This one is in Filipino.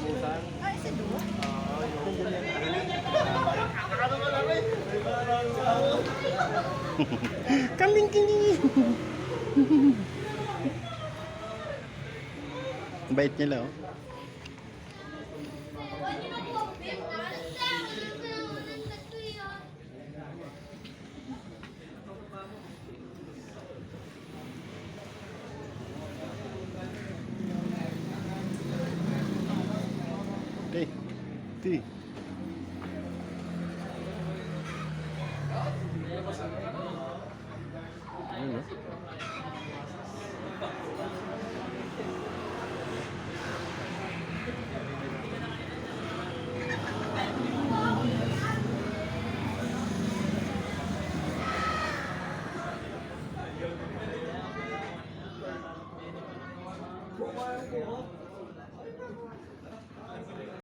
Ay, sa duwa? Kaling-kiling. Bait nila, oh. Ti. Ti. Ayun, oh.